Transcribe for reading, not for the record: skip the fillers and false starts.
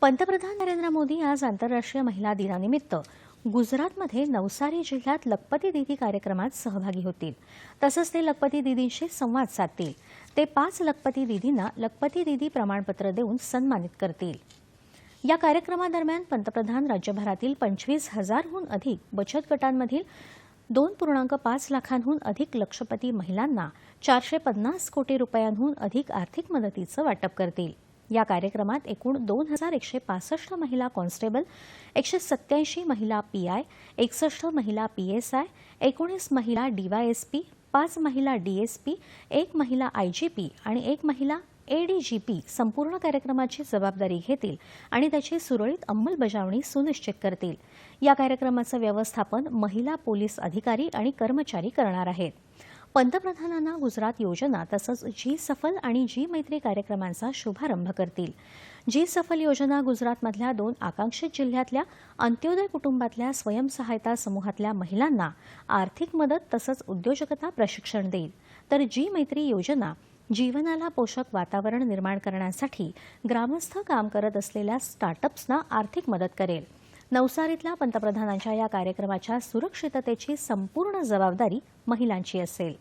पंतप्रधान नरेंद्र मोदी आज आंतरराष्ट्रीय महिला दिनानिमित्त गुजरातमध्ये नवसारी जिल्ह्यात लखपती दीदी कार्यक्रमात सहभागी होतील। तसंच ते लखपती दीदींशी संवाद साधतील। ते 5 लखपती दीदींना लखपती दीदी प्रमाणपत्र देऊन सन्मानित करतील। या कार्यक्रमादरम्यान पंतप्रधान राज्यभरातील 25,000हून अधिक बचत गटांमधील 2.5 लाखांहून अधिक लक्षपती महिलांना 450 कोटी रुपयांहून अधिक आर्थिक मदतीचं वाटप करतील। या कार्यक्रमात एकूण 2165 महिला कॉन्स्टेबल, 187 महिला पीआय, 61 महिला पीएसआय, 19 महिला डीवायएसपी, 5 महिला डीएसपी, 1 महिला आयजीपी आणि 1 महिला एडीजीपी संपूर्ण कार्यक्रमाची जबाबदारी घेतील आणि त्याची सुरळीत अंमलबजावणी सुनिश्चित करतील। या कार्यक्रमाचं व्यवस्थापन महिला पोलीस अधिकारी आणि कर्मचारी करणार आहेत। पंतप्रधानांना गुजरात योजना तसंच जी सफल आणि जी मैत्री कार्यक्रमांचा शुभारंभ करतील। जी सफल योजना गुजरातमधल्या 2 आकांक्षित जिल्ह्यातल्या अंत्योदय कुटुंबातल्या स्वयंसहायता समूहातल्या महिलांना आर्थिक मदत तसंच उद्योजकता प्रशिक्षण देईल, तर जी मैत्री योजना जीवनाला पोषक वातावरण निर्माण करण्यासाठी ग्रामस्थ काम करत असलेल्या स्टार्टअप्सना आर्थिक मदत करेल। नवसारीतल्या पंतप्रधानांच्या या कार्यक्रमाच्या सुरक्षिततेची संपूर्ण जबाबदारी महिलांची असेल।